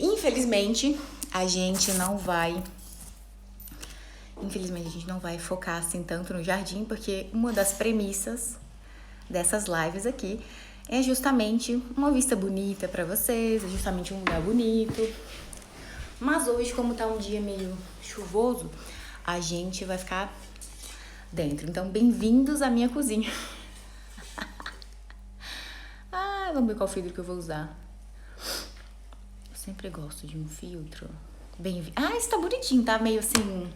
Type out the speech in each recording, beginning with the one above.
Infelizmente, a gente não vai focar assim tanto no jardim, porque uma das premissas dessas lives aqui é justamente uma vista bonita pra vocês, é justamente um lugar bonito. Mas hoje, como tá um dia meio chuvoso, a gente vai ficar dentro. Então, bem-vindos à minha cozinha. Vamos ver qual filtro que eu vou usar. Eu sempre gosto de um filtro. Esse tá bonitinho, tá meio assim,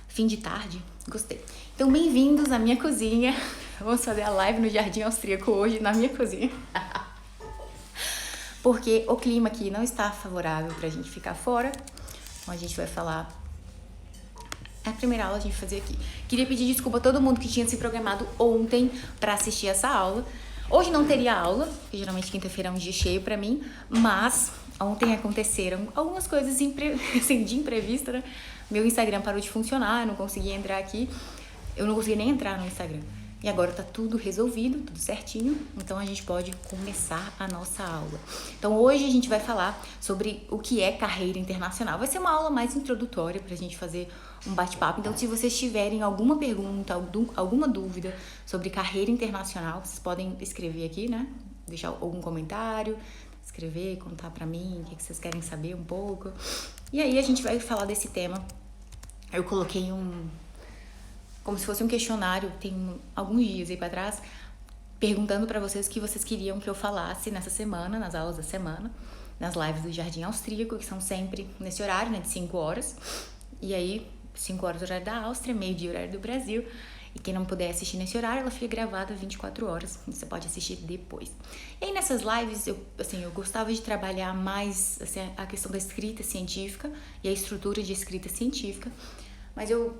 fim de tarde. Gostei. Então, bem-vindos à minha cozinha. Vamos fazer a live no Jardim Austríaco hoje, na minha cozinha. Porque o clima aqui não está favorável pra gente ficar fora. Então, a gente vai falar... É a primeira aula a gente vai fazer aqui. Queria pedir desculpa a todo mundo que tinha se programado ontem pra assistir essa aula. Hoje não teria aula, porque geralmente quinta-feira é um dia cheio pra mim, mas ontem aconteceram algumas coisas assim, de imprevisto, né? Meu Instagram parou de funcionar, eu não conseguia entrar aqui, eu não conseguia nem entrar no Instagram. E agora tá tudo resolvido, tudo certinho, então a gente pode começar a nossa aula. Então hoje a gente vai falar sobre o que é carreira internacional. Vai ser uma aula mais introdutória pra gente fazer um bate-papo. Então se vocês tiverem alguma pergunta, alguma dúvida sobre carreira internacional, vocês podem escrever aqui, né? Deixar algum comentário, escrever, contar pra mim o que vocês querem saber um pouco. E aí a gente vai falar desse tema. Eu coloquei como se fosse um questionário, tem alguns dias aí pra trás, perguntando pra vocês o que vocês queriam que eu falasse nessa semana, nas aulas da semana, nas lives do Jardim Austríaco, que são sempre nesse horário, né, de 5 horas. E aí, 5 horas horário da Áustria, meio-dia horário do Brasil. E quem não puder assistir nesse horário, ela fica gravada 24 horas. Você pode assistir depois. E aí, nessas lives, eu gostava de trabalhar mais assim, a questão da escrita científica e a estrutura de escrita científica. Mas eu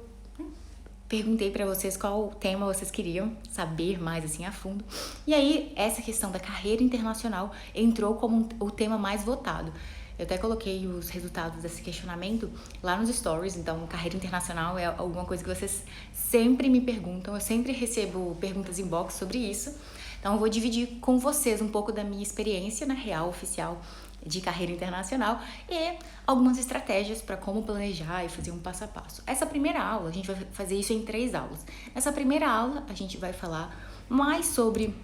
perguntei pra vocês qual tema vocês queriam saber mais assim a fundo. E aí, essa questão da carreira internacional entrou como o tema mais votado. Eu até coloquei os resultados desse questionamento lá nos stories. Então, carreira internacional é alguma coisa que vocês sempre me perguntam. Eu sempre recebo perguntas inbox sobre isso. Então, eu vou dividir com vocês um pouco da minha experiência na real oficial de carreira internacional e algumas estratégias para como planejar e fazer um passo a passo. Essa primeira aula, a gente vai fazer isso em 3 aulas. Nessa primeira aula, a gente vai falar mais sobre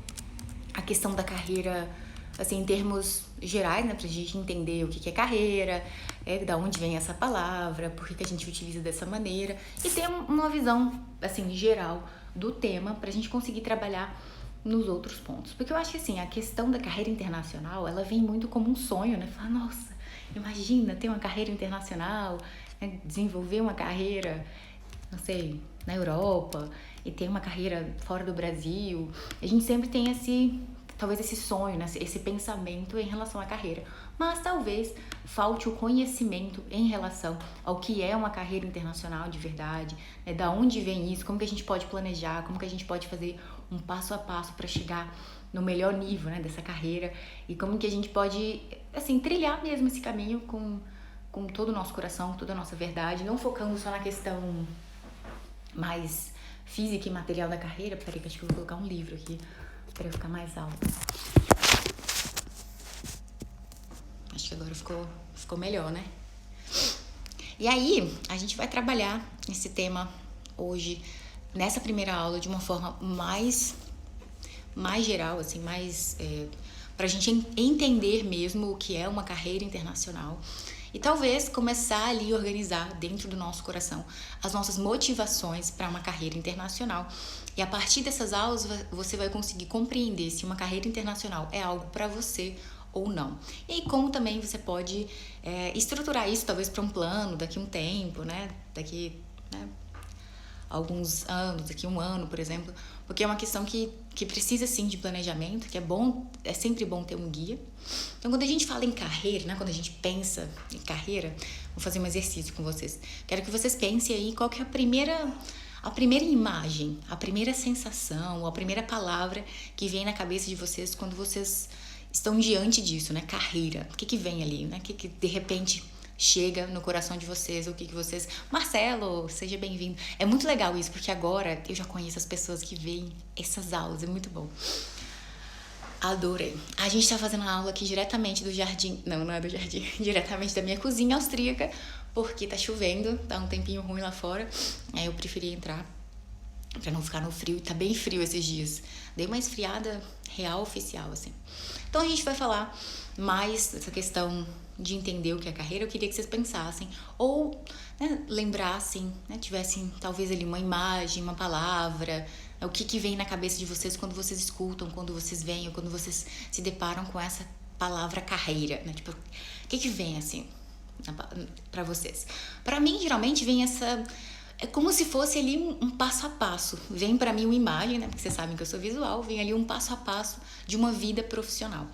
a questão da carreira, assim, em termos gerais, né, pra gente entender o que é carreira, da onde vem essa palavra, por que a gente utiliza dessa maneira, e ter uma visão, assim, geral do tema pra gente conseguir trabalhar nos outros pontos. Porque eu acho que, assim, a questão da carreira internacional, ela vem muito como um sonho, né? Falar, nossa, imagina ter uma carreira internacional, né? Desenvolver uma carreira, não sei, na Europa, e ter uma carreira fora do Brasil. A gente sempre tem talvez esse sonho, né? Esse pensamento em relação à carreira. Mas talvez falte o conhecimento em relação ao que é uma carreira internacional de verdade, né? Da onde vem isso, como que a gente pode planejar, como que a gente pode fazer um passo a passo para chegar no melhor nível, né, dessa carreira, e como que a gente pode, assim, trilhar mesmo esse caminho com todo o nosso coração, toda a nossa verdade, não focando só na questão mais física e material da carreira. Peraí que acho que eu vou colocar um livro aqui para eu ficar mais alto. Acho que agora ficou melhor, né? E aí, a gente vai trabalhar esse tema hoje, nessa primeira aula, de uma forma mais geral, assim, pra gente entender mesmo o que é uma carreira internacional. E talvez começar ali a organizar dentro do nosso coração as nossas motivações para uma carreira internacional. E a partir dessas aulas você vai conseguir compreender se uma carreira internacional é algo para você ou não. E aí, como também você pode estruturar isso talvez para um plano daqui a um tempo, né? Daqui, né, alguns anos, daqui a um ano, por exemplo, porque é uma questão que precisa sim de planejamento, que é sempre bom ter um guia. Então, quando a gente fala em carreira, né, quando a gente pensa em carreira, vou fazer um exercício com vocês. Quero que vocês pensem aí qual que é a primeira imagem, a primeira sensação, ou a primeira palavra que vem na cabeça de vocês quando vocês estão diante disso, né? Carreira. O que vem ali, né? O que de repente chega no coração de vocês, o que vocês... Marcelo, seja bem-vindo. É muito legal isso, porque agora eu já conheço as pessoas que veem essas aulas, é muito bom. Adorei. A gente tá fazendo a aula aqui diretamente do jardim. Não é do jardim. Diretamente da minha cozinha austríaca, porque tá chovendo, tá um tempinho ruim lá fora. Aí eu preferi entrar pra não ficar no frio. E tá bem frio esses dias. Dei uma esfriada real, oficial, assim. Então a gente vai falar mais dessa questão de entender o que é carreira. Eu queria que vocês pensassem, ou lembrassem, tivessem talvez ali uma imagem, uma palavra, o que vem na cabeça de vocês quando vocês escutam, quando vocês veem, ou quando vocês se deparam com essa palavra carreira, né? Tipo, o que vem assim pra vocês? Pra mim, geralmente, vem essa... É como se fosse ali um passo a passo. Vem pra mim uma imagem, né? Porque vocês sabem que eu sou visual. Vem ali um passo a passo de uma vida profissional.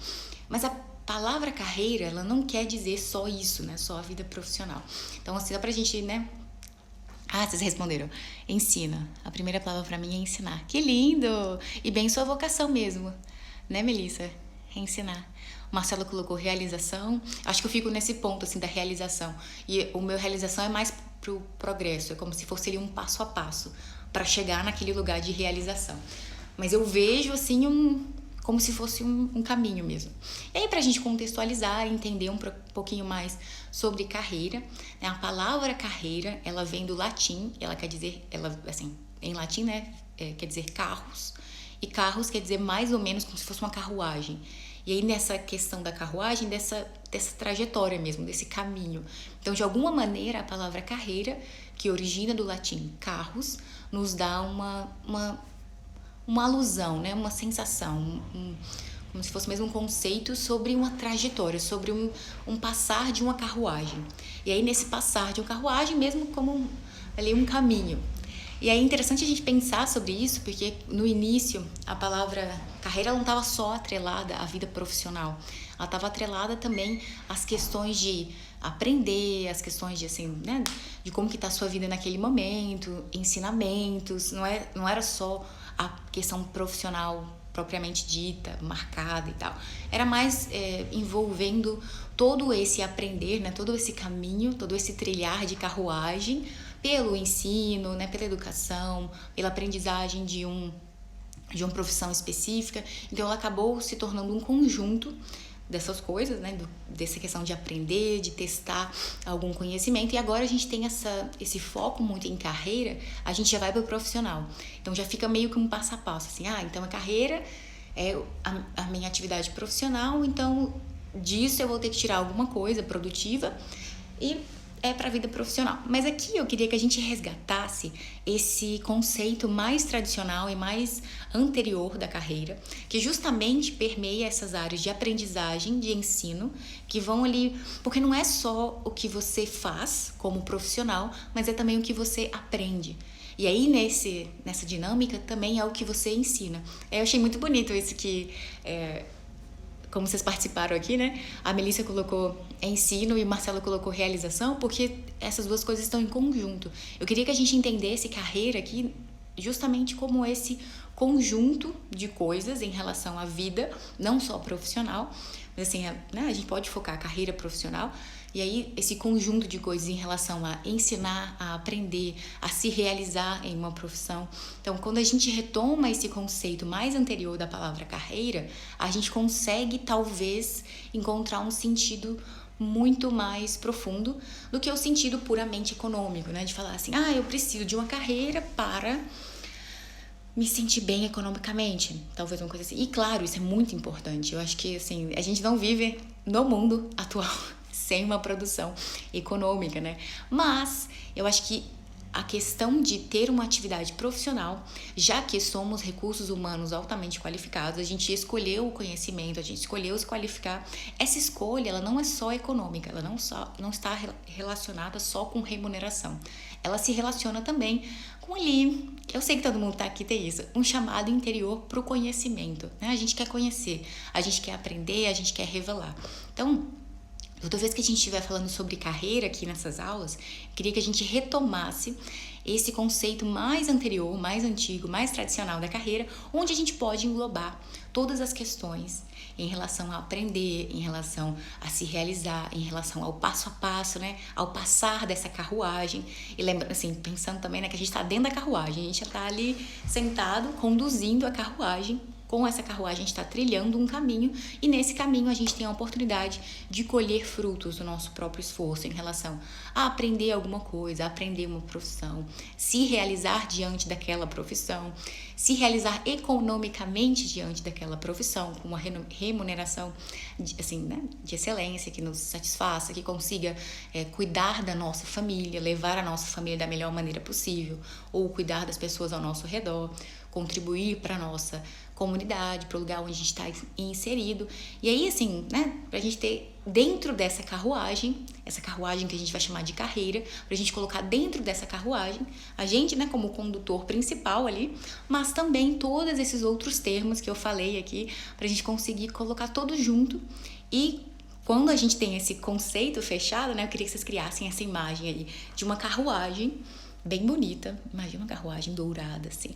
Mas a palavra carreira, ela não quer dizer só isso, né? Só a vida profissional. Então, assim, dá pra gente, né? Ah, vocês responderam. Ensina. A primeira palavra pra mim é ensinar. Que lindo! E bem sua vocação mesmo. Né, Melissa? É ensinar. O Marcelo colocou realização. Acho que eu fico nesse ponto, assim, da realização. E o meu realização é mais pro progresso. É como se fosse ali um passo a passo para chegar naquele lugar de realização. Mas eu vejo, assim, como se fosse um caminho mesmo. E aí, pra gente contextualizar e entender um pouquinho mais sobre carreira, né? A palavra carreira, ela vem do latim, ela quer dizer, assim, em latim, né, quer dizer carros, e carros quer dizer mais ou menos como se fosse uma carruagem. E aí, nessa questão da carruagem, dessa trajetória mesmo, desse caminho. Então, de alguma maneira, a palavra carreira, que origina do latim carros, nos dá uma alusão, né? Uma sensação, como se fosse mesmo um conceito sobre uma trajetória, sobre um passar de uma carruagem. E aí, nesse passar de uma carruagem, mesmo como ali um caminho. E aí é interessante a gente pensar sobre isso, porque no início a palavra carreira não estava só atrelada à vida profissional. Ela estava atrelada também às questões de aprender, às questões de, assim, né, de como que está a sua vida naquele momento, ensinamentos. Não era só a questão profissional propriamente dita, marcada e tal. Era mais envolvendo todo esse aprender, né, todo esse caminho, todo esse trilhar de carruagem pelo ensino, né, pela educação, pela aprendizagem de uma profissão específica. Então, ela acabou se tornando um conjunto dessas coisas, né, dessa questão de aprender, de testar algum conhecimento. E agora a gente tem esse foco muito em carreira, a gente já vai para o profissional. Então, já fica meio que um passo a passo, assim, então a carreira é a minha atividade profissional, então disso eu vou ter que tirar alguma coisa produtiva e para a vida profissional. Mas aqui eu queria que a gente resgatasse esse conceito mais tradicional e mais anterior da carreira, que justamente permeia essas áreas de aprendizagem, de ensino, que vão ali, porque não é só o que você faz como profissional, mas é também o que você aprende. E aí, nessa dinâmica, também é o que você ensina. Eu achei muito bonito isso que... como vocês participaram aqui, né? A Melissa colocou ensino e o Marcelo colocou realização, porque essas duas coisas estão em conjunto. Eu queria que a gente entendesse carreira aqui justamente como esse conjunto de coisas em relação à vida, não só profissional, mas assim, a gente pode focar a carreira profissional, e aí esse conjunto de coisas em relação a ensinar, a aprender, a se realizar em uma profissão. Então, quando a gente retoma esse conceito mais anterior da palavra carreira, a gente consegue talvez encontrar um sentido muito mais profundo do que o sentido puramente econômico, né? De falar assim, eu preciso de uma carreira para me sentir bem economicamente, talvez uma coisa assim. E claro, isso é muito importante. Eu acho que assim, a gente não vive no mundo atual sem uma produção econômica, né? Mas eu acho que a questão de ter uma atividade profissional, já que somos recursos humanos altamente qualificados, a gente escolheu o conhecimento, a gente escolheu se qualificar. Essa escolha, ela não é só econômica, ela não está relacionada só com remuneração. Ela se relaciona também com ali, eu sei que todo mundo tá aqui tem isso, um chamado interior para o conhecimento, né? A gente quer conhecer, a gente quer aprender, a gente quer revelar. Então, toda vez que a gente estiver falando sobre carreira aqui nessas aulas, eu queria que a gente retomasse esse conceito mais anterior, mais antigo, mais tradicional da carreira, onde a gente pode englobar todas as questões em relação a aprender, em relação a se realizar, em relação ao passo a passo, né? Ao passar dessa carruagem. E lembrando, assim, pensando também, né, que a gente está dentro da carruagem, a gente já está ali sentado, conduzindo a carruagem com essa carruagem, a gente está trilhando um caminho e nesse caminho a gente tem a oportunidade de colher frutos do nosso próprio esforço em relação a aprender alguma coisa, a aprender uma profissão, se realizar diante daquela profissão, se realizar economicamente diante daquela profissão, com uma remuneração assim, né, de excelência, que nos satisfaça, que consiga cuidar da nossa família, levar a nossa família da melhor maneira possível, ou cuidar das pessoas ao nosso redor, contribuir para a nossa comunidade, para o lugar onde a gente está inserido. E aí, assim, né, para a gente ter dentro dessa carruagem, essa carruagem que a gente vai chamar de carreira, para a gente colocar dentro dessa carruagem, a gente, né, como condutor principal ali, mas também todos esses outros termos que eu falei aqui, para a gente conseguir colocar todos junto. E quando a gente tem esse conceito fechado, né, eu queria que vocês criassem essa imagem aí de uma carruagem bem bonita. Imagina uma carruagem dourada, assim.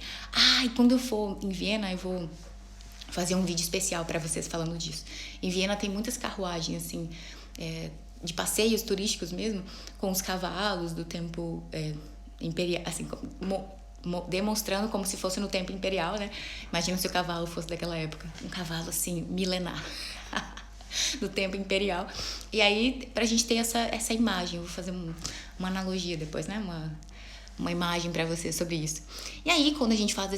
E quando eu for em Viena, eu vou fazer um vídeo especial para vocês falando disso. Em Viena tem muitas carruagens, assim, de passeios turísticos mesmo, com os cavalos do tempo imperial, assim, demonstrando como se fosse no tempo imperial, né? Imagina se o cavalo fosse daquela época. Um cavalo, assim, milenar. Do tempo imperial. E aí, pra gente ter essa imagem, eu vou fazer uma analogia depois, né? Uma imagem para você sobre isso. E aí, quando a gente faz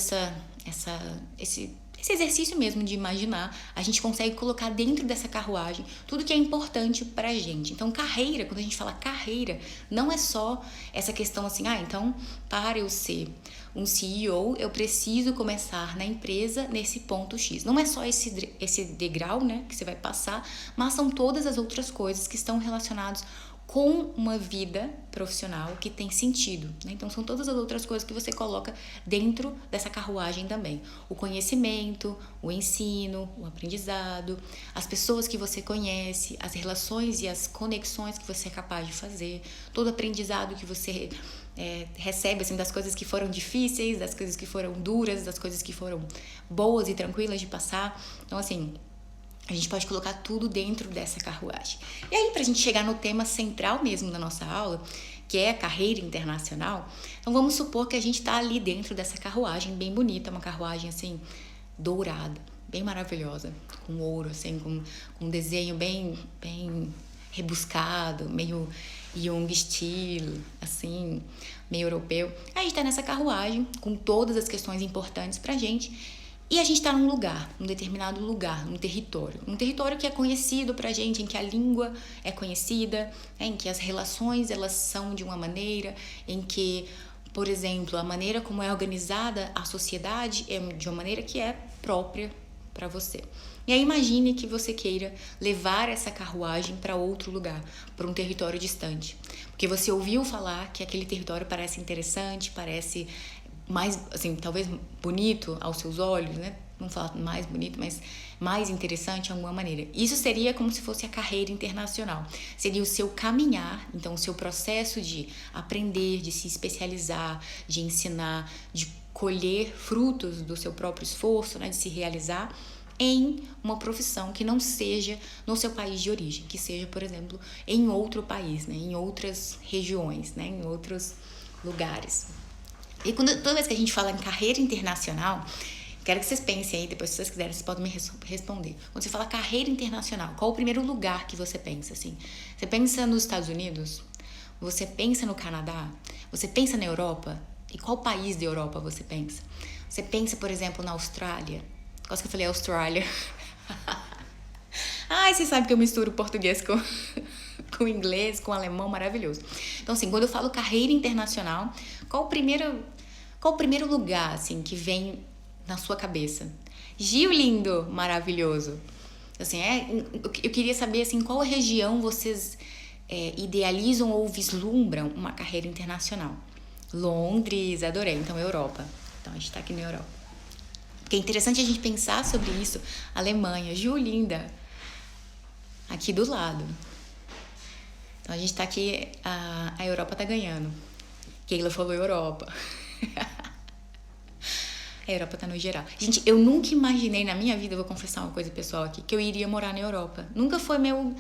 esse exercício mesmo de imaginar, a gente consegue colocar dentro dessa carruagem tudo que é importante pra gente. Então, carreira, quando a gente fala carreira, não é só essa questão assim, então, para eu ser um CEO, eu preciso começar na empresa nesse ponto X. Não é só esse degrau, né, que você vai passar, mas são todas as outras coisas que estão relacionadas com uma vida profissional que tem sentido, né? Então, são todas as outras coisas que você coloca dentro dessa carruagem também. O conhecimento, o ensino, o aprendizado, as pessoas que você conhece, as relações e as conexões que você é capaz de fazer, todo aprendizado que você recebe, assim, das coisas que foram difíceis, das coisas que foram duras, das coisas que foram boas e tranquilas de passar. Então, assim, a gente pode colocar tudo dentro dessa carruagem. E aí, pra gente chegar no tema central mesmo da nossa aula, que é a carreira internacional, então vamos supor que a gente tá ali dentro dessa carruagem bem bonita, uma carruagem, assim, dourada, bem maravilhosa, com ouro, assim, com um desenho bem rebuscado, meio Jung estilo, assim, meio europeu. Aí a gente tá nessa carruagem, com todas as questões importantes pra gente. E a gente está num lugar, num determinado lugar, num território que é conhecido pra gente, em que a língua é conhecida, em que as relações elas são de uma maneira, em que, por exemplo, a maneira como é organizada a sociedade é de uma maneira que é própria para você. E aí imagine que você queira levar essa carruagem para outro lugar, para um território distante, porque você ouviu falar que aquele território parece interessante, parece mais, assim, talvez bonito aos seus olhos, né? Não falar mais bonito, mas mais interessante de alguma maneira. Isso seria como se fosse a carreira internacional. Seria o seu caminhar, então o seu processo de aprender, de se especializar, de ensinar, de colher frutos do seu próprio esforço, né? De se realizar em uma profissão que não seja no seu país de origem, que seja, por exemplo, em outro país, né? Em outras regiões, né? Em outros lugares. E toda vez que a gente fala em carreira internacional, quero que vocês pensem aí, depois se vocês quiserem, vocês podem me responder. Quando você fala carreira internacional, qual o primeiro lugar que você pensa, assim? Você pensa nos Estados Unidos? Você pensa no Canadá? Você pensa na Europa? E qual país da Europa você pensa? Você pensa, por exemplo, na Austrália? Quase que eu falei Austrália. Você sabe que eu misturo português com inglês, com alemão, maravilhoso. Então, assim, quando eu falo carreira internacional, qual o primeiro lugar, assim, que vem na sua cabeça? Gil lindo, maravilhoso. Assim, eu queria saber, assim, qual região vocês idealizam ou vislumbram uma carreira internacional? Londres, adorei. Então, Europa. Então, a gente tá aqui na Europa. Porque é interessante a gente pensar sobre isso. Alemanha, Gil linda. Aqui do lado. Então, a gente tá aqui, a Europa tá ganhando. Keila falou Europa. A Europa tá no geral. Gente, eu nunca imaginei na minha vida, vou confessar uma coisa pessoal aqui, que eu iria morar na Europa. Nunca foi meu...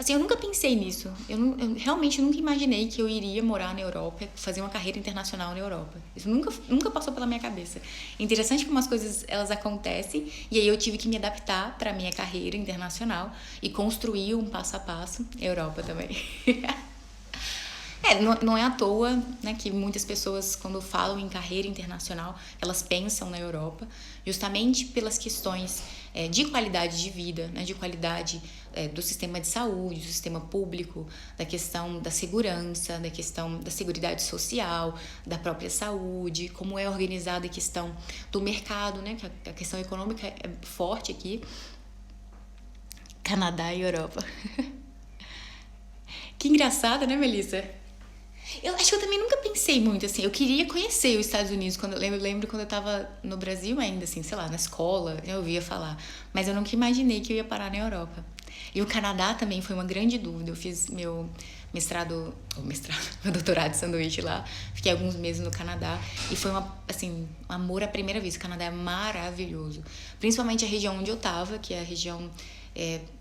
Assim, eu nunca pensei nisso. Eu realmente nunca imaginei que eu iria morar na Europa, fazer uma carreira internacional na Europa. Isso nunca passou pela minha cabeça. É interessante como as coisas elas acontecem e aí eu tive que me adaptar para a minha carreira internacional e construir um passo a passo Europa também. Não é à toa, né, que muitas pessoas, quando falam em carreira internacional, elas pensam na Europa, justamente pelas questões de qualidade de vida, né, de qualidade do sistema de saúde, do sistema público, da questão da segurança, da questão da seguridade social, da própria saúde, como é organizada a questão do mercado, né, que a questão econômica é forte aqui. Canadá e Europa. Que engraçado, né, Melissa? Eu acho que eu também nunca pensei muito, assim. Eu queria conhecer os Estados Unidos. Eu lembro quando eu tava no Brasil ainda, assim, sei lá, na escola, eu ouvia falar. Mas eu nunca imaginei que eu ia parar na Europa. E o Canadá também foi uma grande dúvida. Eu fiz meu meu doutorado de sanduíche lá. Fiquei alguns meses no Canadá. E foi um amor à primeira vista. O Canadá é maravilhoso. Principalmente a região onde eu tava, que é a região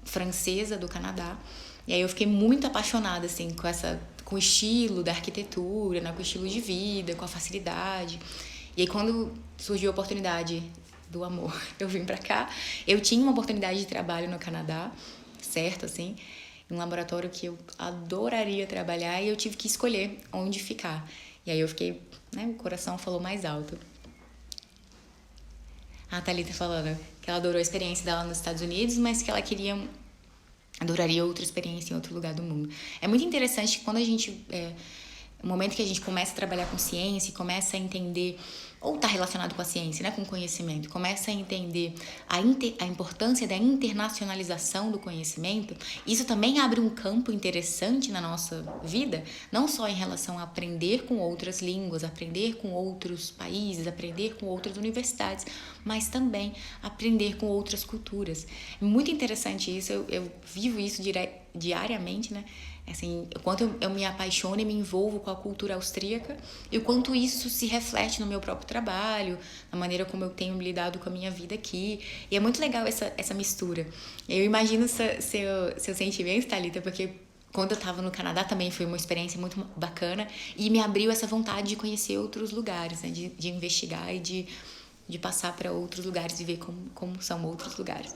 francesa do Canadá. E aí eu fiquei muito apaixonada, assim, com o estilo da arquitetura, né? Com o estilo de vida, com a facilidade. E aí quando surgiu a oportunidade do amor, eu vim pra cá. Eu tinha uma oportunidade de trabalho no Canadá, certo, assim, em um laboratório que eu adoraria trabalhar e eu tive que escolher onde ficar. E aí eu fiquei, né, o coração falou mais alto. A Thalita falando que ela adorou a experiência dela nos Estados Unidos, mas que ela adoraria outra experiência em outro lugar do mundo. É muito interessante que quando a gente... no momento que a gente começa a trabalhar com ciência, começa a entender, ou está relacionado com a ciência, né, com o conhecimento, começa a entender a importância da internacionalização do conhecimento, isso também abre um campo interessante na nossa vida, não só em relação a aprender com outras línguas, aprender com outros países, aprender com outras universidades, mas também aprender com outras culturas. É muito interessante isso, eu vivo isso diariamente, né? Assim, o quanto eu me apaixono e me envolvo com a cultura austríaca e o quanto isso se reflete no meu próprio trabalho, na maneira como eu tenho lidado com a minha vida aqui. E é muito legal essa mistura. Eu imagino seu sentimento, Thalita, porque quando eu estava no Canadá também foi uma experiência muito bacana e me abriu essa vontade de conhecer outros lugares, né? De investigar e de passar para outros lugares e ver como são outros lugares.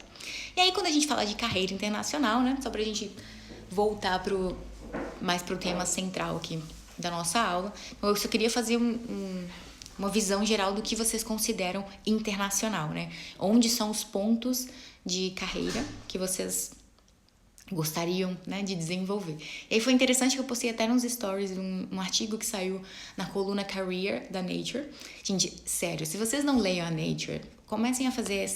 E aí, quando a gente fala de carreira internacional, né? Só pra gente voltar mais pro tema central aqui da nossa aula, eu só queria fazer uma visão geral do que vocês consideram internacional, né? Onde são os pontos de carreira que vocês gostariam, né, de desenvolver. E aí foi interessante que eu postei até nos stories um artigo que saiu na coluna Career da Nature. Gente, sério, se vocês não leiam a Nature, comecem a fazer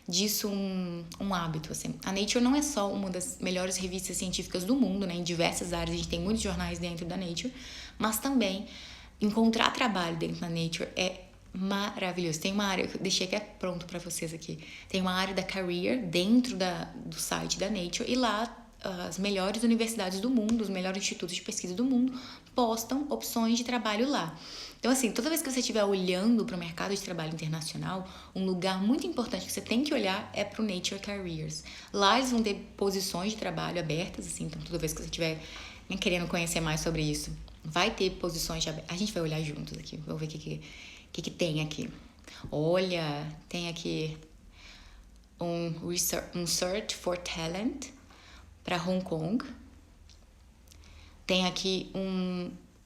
disso um hábito, assim. A Nature não é só uma das melhores revistas científicas do mundo, né, em diversas áreas, a gente tem muitos jornais dentro da Nature, mas também encontrar trabalho dentro da Nature é maravilhoso. Tem uma área, eu deixei que é pronto para vocês aqui. Tem uma área da Career dentro do site da Nature e lá as melhores universidades do mundo, os melhores institutos de pesquisa do mundo postam opções de trabalho lá. Então, assim, toda vez que você estiver olhando para o mercado de trabalho internacional, um lugar muito importante que você tem que olhar é para o Nature Careers. Lá eles vão ter posições de trabalho abertas, assim, então toda vez que você estiver querendo conhecer mais sobre isso, vai ter posições de abertas. A gente vai olhar juntos aqui, vamos ver o que tem aqui. Olha, tem aqui um Search for Talent para Hong Kong. Tem aqui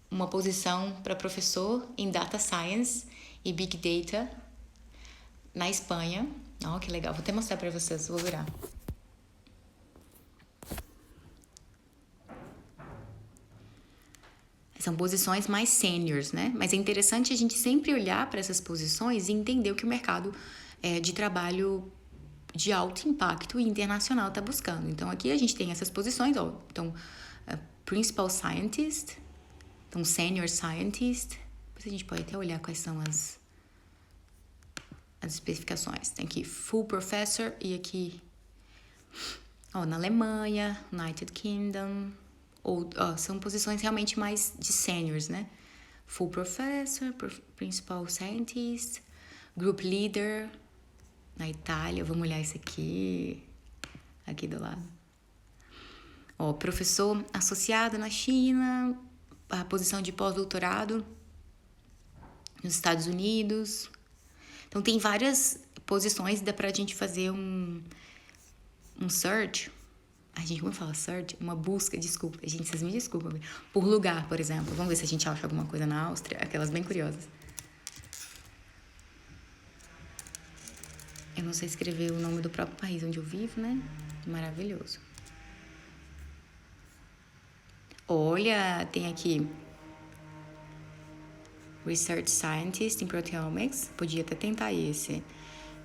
uma posição para professor em Data Science e Big Data na Espanha. Ó, que legal. Vou até mostrar para vocês, vou virar. São posições mais seniors, né? Mas é interessante a gente sempre olhar para essas posições e entender o que o mercado de trabalho de alto impacto e internacional está buscando. Então, aqui a gente tem essas posições, ó. Então, Principal Scientist, então Senior Scientist. Depois a gente pode até olhar quais são as especificações. Tem aqui Full Professor e aqui, ó, na Alemanha, United Kingdom... são posições realmente mais de seniors, né? Full Professor, Principal Scientist, Group Leader, na Itália. Vamos olhar isso aqui do lado. Ó, professor associado na China, a posição de pós-doutorado nos Estados Unidos. Então, tem várias posições, dá pra gente fazer um search. A gente, como fala search? Uma busca, desculpa. Gente, vocês me desculpam. Por lugar, por exemplo. Vamos ver se a gente acha alguma coisa na Áustria. Aquelas bem curiosas. Eu não sei escrever o nome do próprio país onde eu vivo, né? Maravilhoso. Olha, tem aqui Research Scientist in Proteomics. Podia até tentar esse.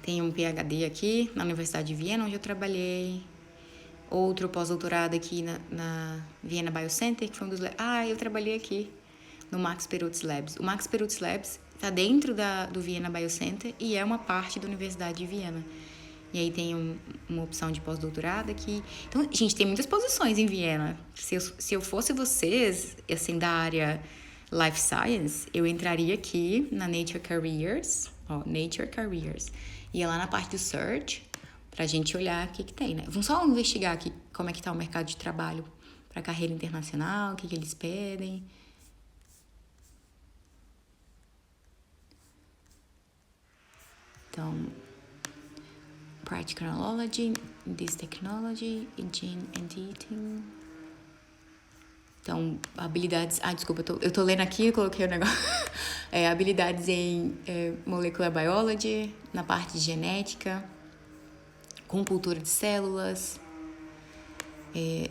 Tem um PhD aqui na Universidade de Viena, onde eu trabalhei. Outro pós-doutorado aqui na Vienna Biocenter, que foi um dos... eu trabalhei aqui no Max Perutz Labs. O Max Perutz Labs está dentro do Vienna Biocenter e é uma parte da Universidade de Viena. E aí tem uma opção de pós-doutorado aqui. Então, gente, tem muitas posições em Viena. Se eu fosse vocês, assim, da área Life Science, eu entraria aqui na Nature Careers. Ó, Nature Careers. Ia lá na parte do Search, pra gente olhar o que tem, né? Vamos só investigar aqui como é que tá o mercado de trabalho para carreira internacional, o que eles pedem. Então, Practical Knowledge, This Technology, Gene Editing. Então, habilidades... desculpa, eu tô lendo aqui, eu coloquei o negócio. Habilidades em Molecular Biology, na parte de genética, com cultura de células,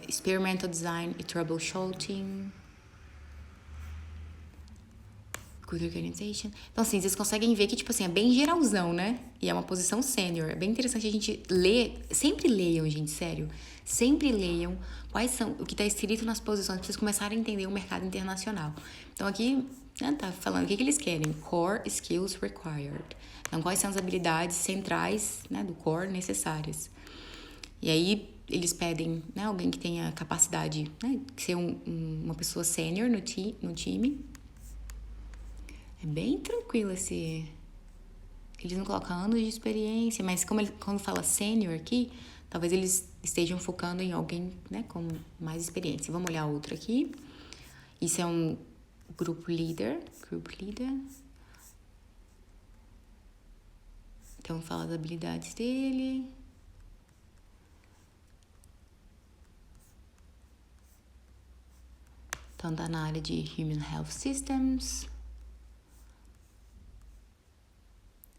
Experimental Design e Troubleshooting, Good Organization. Então, assim, vocês conseguem ver que, tipo assim, é bem geralzão, né? E é uma posição sênior. É bem interessante a gente ler. Sempre leiam, gente, sério. Sempre leiam quais são o que está escrito nas posições para vocês começarem a entender o mercado internacional. Então, aqui, tá falando o que eles querem. Core Skills Required. Então, quais são as habilidades centrais, né, do core necessárias. E aí, eles pedem, né, alguém que tenha capacidade, né, de ser uma pessoa sênior no time. É bem tranquilo esse... Eles não colocam anos de experiência, mas quando fala sênior aqui, talvez eles estejam focando em alguém, né, com mais experiência. Vamos olhar outro aqui. Isso é um group leader. Então, fala das habilidades dele. Então, tá na área de Human Health Systems.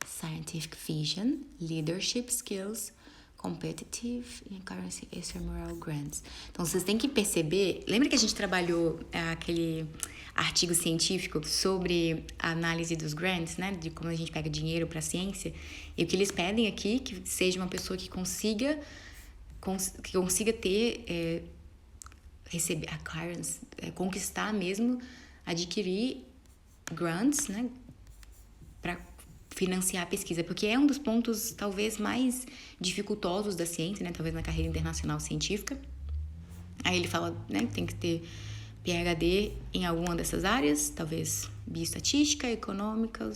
Scientific Vision, Leadership Skills, Competitive e Currency Extramural Grants. Então, vocês têm que perceber... Lembra que a gente trabalhou aquele artigo científico sobre a análise dos grants, né? De como a gente pega dinheiro para a ciência. E o que eles pedem aqui, que seja uma pessoa que consiga ter... receber a clearance, conquistar mesmo, adquirir grants, né? Para financiar a pesquisa, porque é um dos pontos talvez mais dificultosos da ciência, né? Talvez na carreira internacional científica. Aí ele fala, né, que tem que ter PhD em alguma dessas áreas, talvez bioestatística, econômica,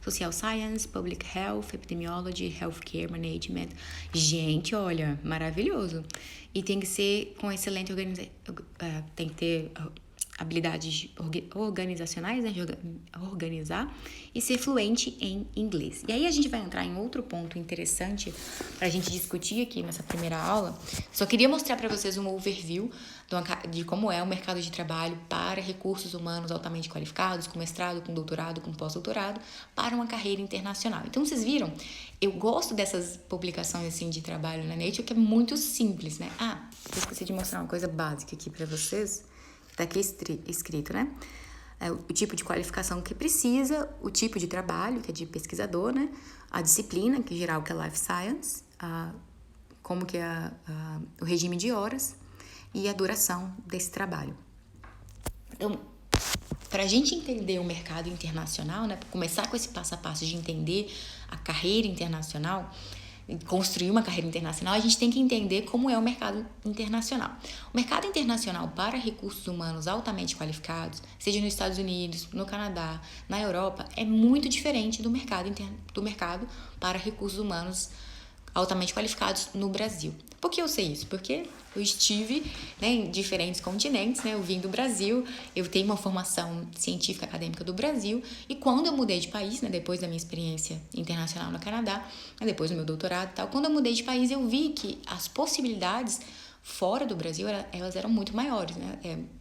social science, public health, epidemiology, healthcare management. Gente, olha, maravilhoso. E tem que ser com excelente tem que ter habilidades organizacionais, né, de organizar, e ser fluente em inglês. E aí a gente vai entrar em outro ponto interessante para a gente discutir aqui nessa primeira aula. Só queria mostrar para vocês um overview de como é o mercado de trabalho para recursos humanos altamente qualificados, com mestrado, com doutorado, com pós-doutorado, para uma carreira internacional. Então, vocês viram? Eu gosto dessas publicações assim de trabalho na Nature, que é muito simples, né? Eu esqueci de mostrar uma coisa básica aqui para vocês. Tá aqui escrito, né? O tipo de qualificação que precisa, o tipo de trabalho, que é de pesquisador, né? A disciplina, que em geral que é Life Science, como que é o regime de horas e a duração desse trabalho. Então, para a gente entender o mercado internacional, né? Começar com esse passo a passo de entender a carreira internacional, construir uma carreira internacional, a gente tem que entender como é o mercado internacional. O mercado internacional para recursos humanos altamente qualificados, seja nos Estados Unidos, no Canadá, na Europa, é muito diferente do mercado para recursos humanos altamente qualificados no Brasil. Por que eu sei isso? Porque eu estive, né, em diferentes continentes, né? Eu vim do Brasil, eu tenho uma formação científica acadêmica do Brasil, e quando eu mudei de país, né, depois da minha experiência internacional no Canadá, né, depois do meu doutorado e tal, quando eu mudei de país, eu vi que as possibilidades fora do Brasil, elas eram muito maiores, né?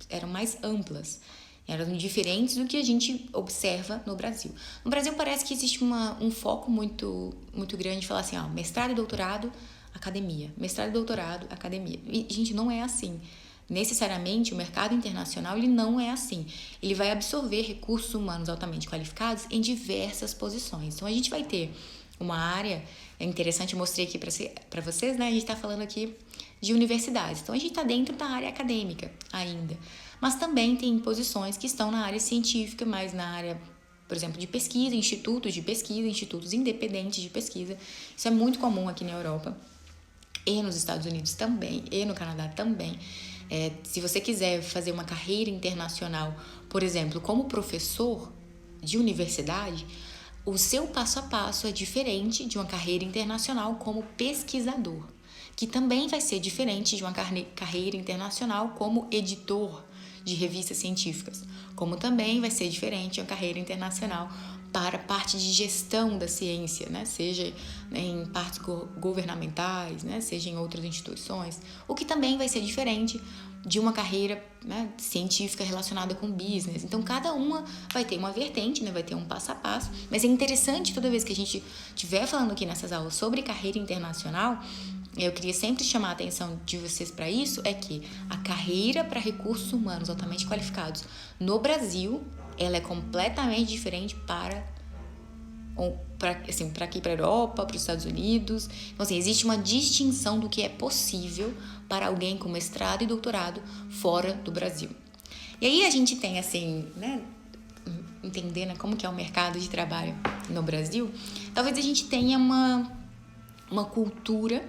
Eram mais amplas. Eram diferentes do que a gente observa no Brasil. No Brasil parece que existe um foco muito, muito grande de falar assim, ó, mestrado e doutorado, academia. Mestrado e doutorado, academia. E, gente, não é assim. Necessariamente, o mercado internacional, ele não é assim. Ele vai absorver recursos humanos altamente qualificados em diversas posições. Então, a gente vai ter uma área, é interessante, eu mostrei aqui para vocês, né? A gente está falando aqui de universidades. Então, a gente está dentro da área acadêmica ainda. Mas também tem posições que estão na área científica, mas na área, por exemplo, de pesquisa, institutos de pesquisa, institutos independentes de pesquisa. Isso é muito comum aqui na Europa. E nos Estados Unidos também, e no Canadá também. Se você quiser fazer uma carreira internacional, por exemplo, como professor de universidade, o seu passo a passo é diferente de uma carreira internacional como pesquisador, que também vai ser diferente de uma carreira internacional como editor de revistas científicas, como também vai ser diferente de uma carreira internacional para parte de gestão da ciência, né? Seja em partes governamentais, né? Seja em outras instituições, o que também vai ser diferente de uma carreira, né, científica relacionada com business. Então, cada uma vai ter uma vertente, né? Vai ter um passo a passo, mas é interessante toda vez que a gente estiver falando aqui nessas aulas sobre carreira internacional, eu queria sempre chamar a atenção de vocês para isso, é que a carreira para recursos humanos altamente qualificados no Brasil, ela é completamente diferente para aqui, para a Europa, para os Estados Unidos. Então, assim, existe uma distinção do que é possível para alguém com mestrado e doutorado fora do Brasil. E aí a gente tem, assim, né, entender, né, como que é o mercado de trabalho no Brasil. Talvez a gente tenha uma cultura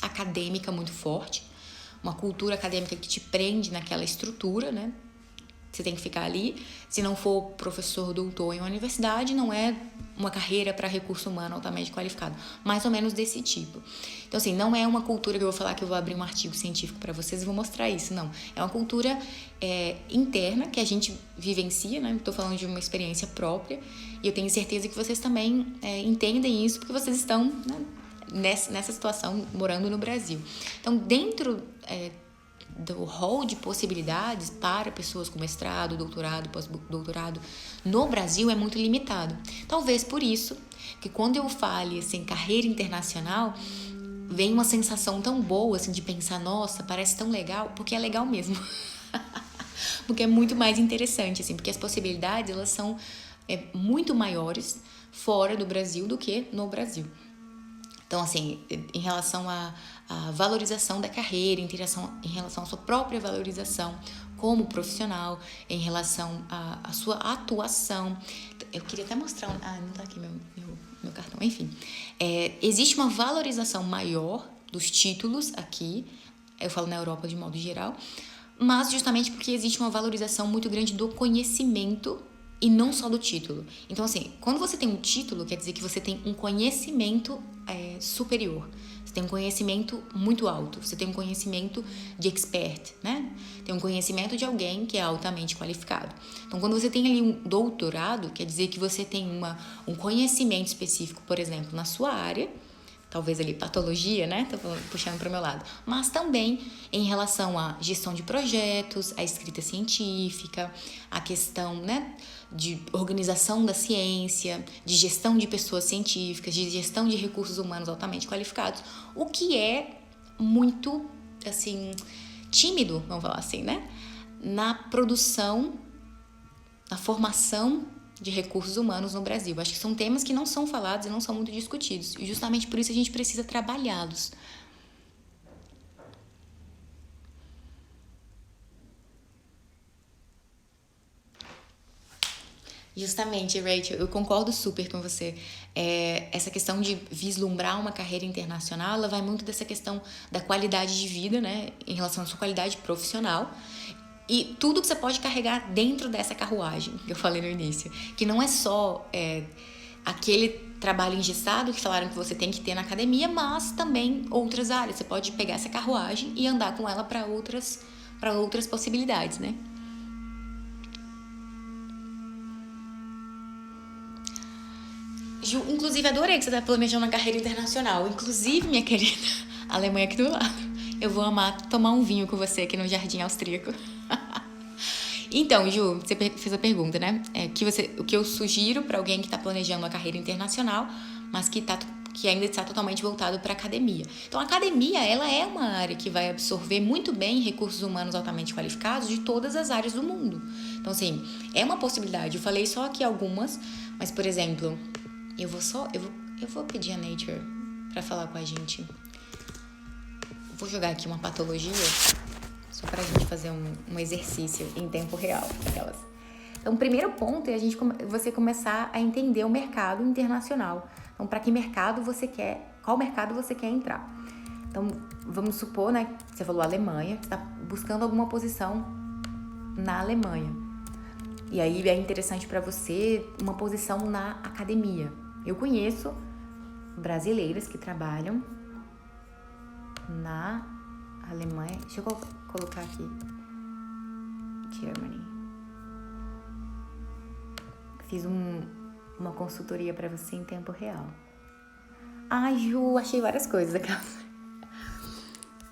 acadêmica muito forte, uma cultura acadêmica que te prende naquela estrutura, né? Você tem que ficar ali. Se não for professor doutor em uma universidade, não é uma carreira para recurso humano altamente qualificado. Mais ou menos desse tipo. Então, assim, não é uma cultura que eu vou falar que eu vou abrir um artigo científico para vocês e vou mostrar isso, não. É uma cultura interna que a gente vivencia, né? Estou falando de uma experiência própria e eu tenho certeza que vocês também entendem isso porque vocês estão, né, nessa situação morando no Brasil. Então, dentro do hall de possibilidades para pessoas com mestrado, doutorado, pós-doutorado no Brasil é muito limitado. Talvez por isso que quando eu fale assim, carreira internacional, vem uma sensação tão boa assim, de pensar, nossa, parece tão legal, porque é legal mesmo. Porque é muito mais interessante, assim, porque as possibilidades elas são muito maiores fora do Brasil do que no Brasil. Então, assim, em relação à valorização da carreira, em relação à sua própria valorização como profissional, em relação à sua atuação. Eu queria até mostrar... não tá aqui meu cartão. Enfim, existe uma valorização maior dos títulos aqui, eu falo na Europa de modo geral, mas justamente porque existe uma valorização muito grande do conhecimento e não só do título. Então, assim, quando você tem um título, quer dizer que você tem um conhecimento superior. Você tem um conhecimento muito alto. Você tem um conhecimento de expert, né? Tem um conhecimento de alguém que é altamente qualificado. Então, quando você tem ali um doutorado, quer dizer que você tem um conhecimento específico, por exemplo, na sua área, talvez ali patologia, né? Tô puxando para o meu lado. Mas também em relação à gestão de projetos, à escrita científica, a questão, né, de organização da ciência, de gestão de pessoas científicas, de gestão de recursos humanos altamente qualificados, o que é muito, assim, tímido, vamos falar assim, né? Na produção, na formação de recursos humanos no Brasil. Acho que são temas que não são falados e não são muito discutidos. E justamente por isso a gente precisa trabalhá-los. Justamente, Rachel, eu concordo super com você. Essa questão de vislumbrar uma carreira internacional, ela vai muito dessa questão da qualidade de vida, né? Em relação à sua qualidade profissional. E tudo que você pode carregar dentro dessa carruagem que eu falei no início. Que não é só aquele trabalho engessado que falaram que você tem que ter na academia, mas também outras áreas. Você pode pegar essa carruagem e andar com ela para outras possibilidades, né? Ju, inclusive, adorei que você tá planejando uma carreira internacional. Inclusive, minha querida, a Alemanha aqui do lado. Eu vou amar tomar um vinho com você aqui no Jardim Austríaco. Então, Ju, você fez a pergunta, né? O que eu sugiro para alguém que está planejando uma carreira internacional, mas que ainda está totalmente voltado para a academia. Então, a academia, ela é uma área que vai absorver muito bem recursos humanos altamente qualificados de todas as áreas do mundo. Então, assim, é uma possibilidade. Eu falei só aqui algumas, mas, por exemplo, eu vou pedir a Nature para falar com a gente. Vou jogar aqui uma patologia, só pra gente fazer um exercício em tempo real. Aquelas. Então, o primeiro ponto é você começar a entender o mercado internacional. Então, para que mercado você quer, qual mercado você quer entrar. Então, vamos supor, né, você falou Alemanha, você está buscando alguma posição na Alemanha. E aí é interessante para você uma posição na academia. Eu conheço brasileiras que trabalham na Alemanha. Deixa eu colocar aqui Germany. Fiz uma consultoria pra você em tempo real. Ai, Ju, achei várias coisas aqui.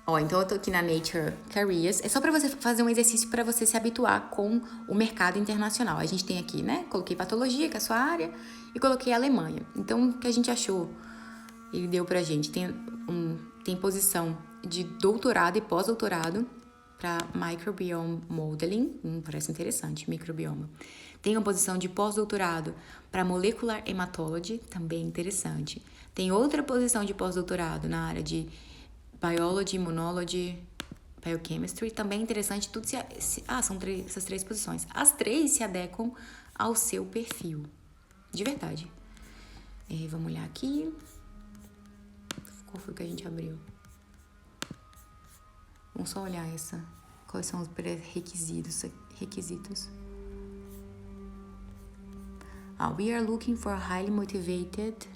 Então eu tô aqui na Nature Careers. É só pra você fazer um exercício pra você se habituar com o mercado internacional. A gente tem aqui, né? Coloquei patologia, que é a sua área, e coloquei a Alemanha. Então, o que a gente achou? Ele deu pra gente. Tem posição de doutorado e pós-doutorado para Microbiome Modeling, parece interessante, microbioma. Tem uma posição de pós-doutorado para Molecular Hematology, também interessante. Tem outra posição de pós-doutorado na área de Biology, Immunology, Biochemistry, também interessante. Tudo são essas 3 posições. As 3 se adequam ao seu perfil, de verdade. Vamos olhar aqui. Qual foi que a gente abriu? Vamos só olhar quais são os requisitos. We are looking for a highly motivated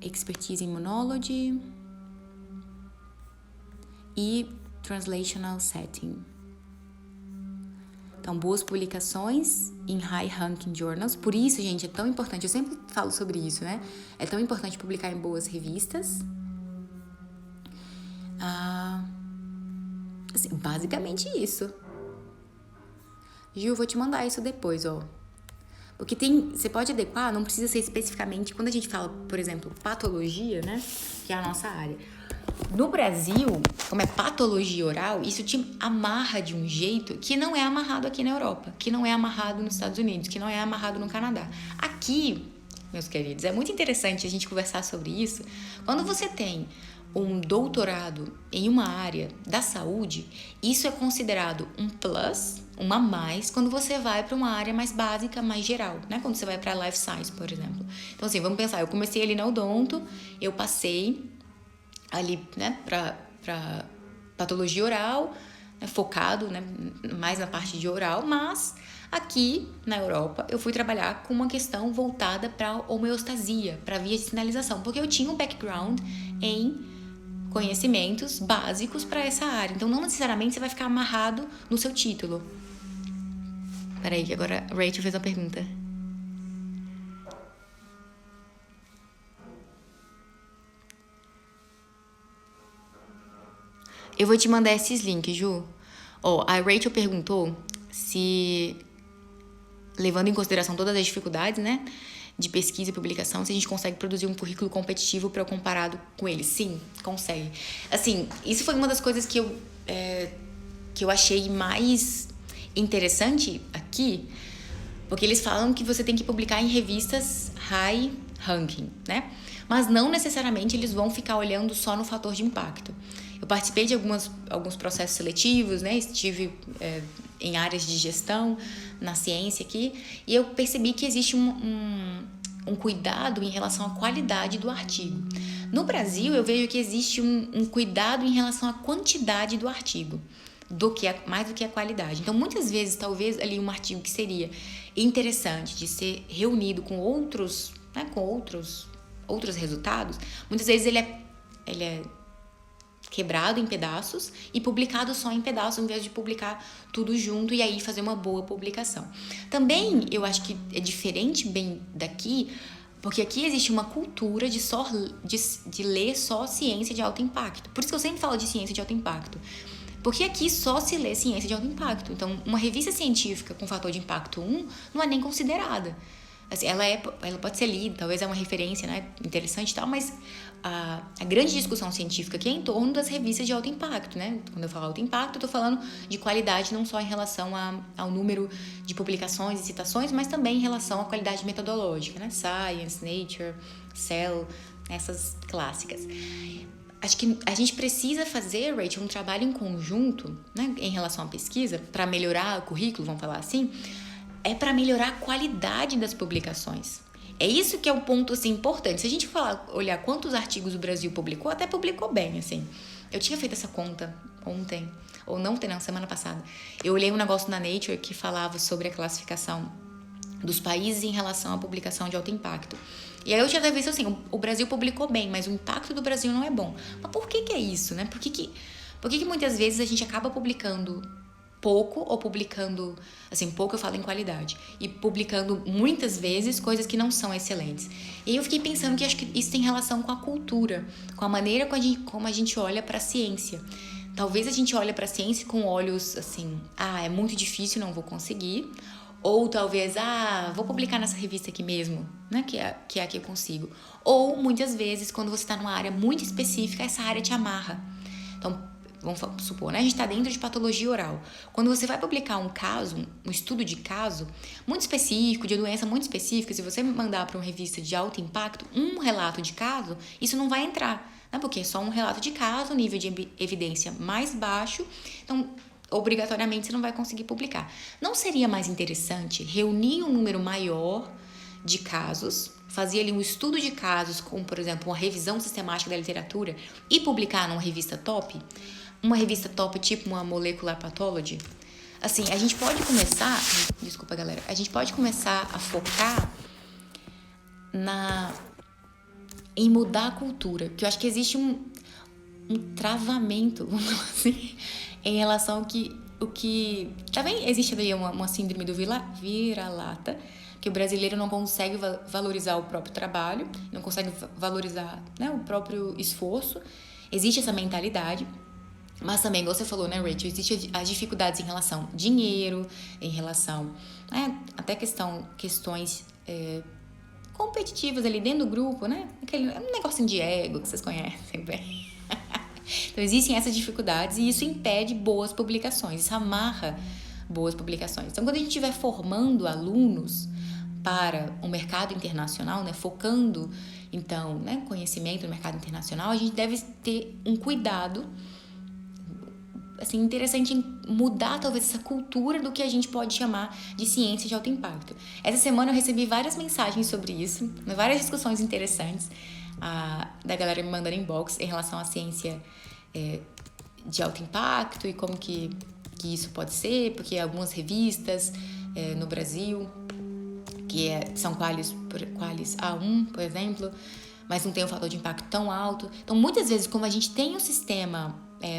expertise in immunology e translational setting. Então, boas publicações em high ranking journals. Por isso, gente, é tão importante. Eu sempre falo sobre isso, né? É tão importante publicar em boas revistas. Assim, basicamente isso. Gil, vou te mandar isso depois, Porque você pode adequar, não precisa ser especificamente, quando a gente fala, por exemplo, patologia, né? Que é a nossa área. No Brasil, como é patologia oral, isso te amarra de um jeito que não é amarrado aqui na Europa, que não é amarrado nos Estados Unidos, que não é amarrado no Canadá. Aqui, meus queridos, é muito interessante a gente conversar sobre isso. Quando você tem um doutorado em uma área da saúde, isso é considerado um plus, uma a mais, quando você vai para uma área mais básica, mais geral, né? Quando você vai para life science, por exemplo. Então, assim, vamos pensar, eu comecei ali na odonto, eu passei ali, né, para patologia oral, né, focado, né, mais na parte de oral, mas aqui na Europa eu fui trabalhar com uma questão voltada para homeostasia, para via de sinalização, porque eu tinha um background em conhecimentos básicos para essa área. Então, não necessariamente você vai ficar amarrado no seu título. Peraí, que agora a Rachel fez uma pergunta. Eu vou te mandar esses links, Ju. A Rachel perguntou se, levando em consideração todas as dificuldades, né, de pesquisa e publicação, se a gente consegue produzir um currículo competitivo para comparado com ele. Sim, consegue. Assim, isso foi uma das coisas que eu achei mais interessante aqui, porque eles falam que você tem que publicar em revistas high ranking, né? Mas não necessariamente eles vão ficar olhando só no fator de impacto. Eu participei de alguns processos seletivos, né? Estive em áreas de gestão, na ciência aqui, e eu percebi que existe um cuidado em relação à qualidade do artigo. No Brasil, eu vejo que existe um cuidado em relação à quantidade do artigo. mais do que a qualidade. Então, muitas vezes, talvez ali um artigo que seria interessante de ser reunido com outros, né, com outros resultados, muitas vezes ele é quebrado em pedaços e publicado só em pedaços, em vez de publicar tudo junto e aí fazer uma boa publicação. Também, eu acho que é diferente bem daqui, porque aqui existe uma cultura de ler só ciência de alto impacto. Por isso que eu sempre falo de ciência de alto impacto. Porque aqui só se lê ciência de alto impacto. Então, uma revista científica com fator de impacto 1 não é nem considerada. Assim, ela pode ser lida, talvez é uma referência, né, interessante e tal, mas a grande discussão científica aqui é em torno das revistas de alto impacto, né? Quando eu falo alto impacto, eu tô falando de qualidade não só em relação ao número de publicações e citações, mas também em relação à qualidade metodológica, né? Science, Nature, Cell, essas clássicas. Acho que a gente precisa fazer, Rachel, um trabalho em conjunto, né, em relação à pesquisa, para melhorar o currículo, vamos falar assim, para melhorar a qualidade das publicações. É isso que é um ponto assim, importante. Se a gente olhar quantos artigos o Brasil publicou, até publicou bem, assim. Eu tinha feito essa conta ontem, ou não, semana passada. Eu olhei um negócio na Nature que falava sobre a classificação dos países em relação à publicação de alto impacto. E aí eu tinha visto assim, o Brasil publicou bem, mas o impacto do Brasil não é bom. Mas por que é isso, né? Por que muitas vezes a gente acaba publicando pouco ou publicando, assim, pouco eu falo em qualidade, e publicando muitas vezes coisas que não são excelentes. E aí eu fiquei pensando que acho que isso tem relação com a cultura, com a maneira como a gente olha para a ciência. Talvez a gente olhe para a ciência com olhos assim, é muito difícil, não vou conseguir. Ou talvez, vou publicar nessa revista aqui mesmo, né? Que é a que eu consigo. Ou, muitas vezes, quando você está numa área muito específica, essa área te amarra. Então, vamos supor, né? A gente está dentro de patologia oral. Quando você vai publicar um caso, um estudo de caso muito específico, de doença muito específica, se você mandar para uma revista de alto impacto, um relato de caso, isso não vai entrar, né? Porque é só um relato de caso, nível de evidência mais baixo. Então, obrigatoriamente você não vai conseguir publicar. Não seria mais interessante reunir um número maior de casos, fazer ali um estudo de casos, como, por exemplo, uma revisão sistemática da literatura e publicar numa revista top? Uma revista top tipo uma Molecular Pathology? Assim, a gente pode começar... Desculpa, galera. A gente pode começar a focar em mudar a cultura. Que eu acho que existe um travamento, vamos dizer assim, em relação ao que também existe ali uma síndrome do vira-lata, que o brasileiro não consegue valorizar o próprio trabalho, não consegue valorizar, né, o próprio esforço. Existe essa mentalidade, mas também, como você falou, né, Rachel, existem as dificuldades em relação ao dinheiro, em relação, né, até questões competitivas ali dentro do grupo, né, um negocinho de ego que vocês conhecem bem. Então, existem essas dificuldades e isso impede boas publicações, isso amarra boas publicações. Então, quando a gente estiver formando alunos para o mercado internacional, né, focando, então, né, conhecimento no mercado internacional, a gente deve ter um cuidado, assim, interessante em mudar, talvez, essa cultura do que a gente pode chamar de ciência de alto impacto. Essa semana eu recebi várias mensagens sobre isso, várias discussões interessantes, da galera me mandando inbox em relação à ciência de alto impacto e como que isso pode ser, porque algumas revistas no Brasil, são Qualis A1, por exemplo, mas não tem um fator de impacto tão alto. Então, muitas vezes, como a gente tem um sistema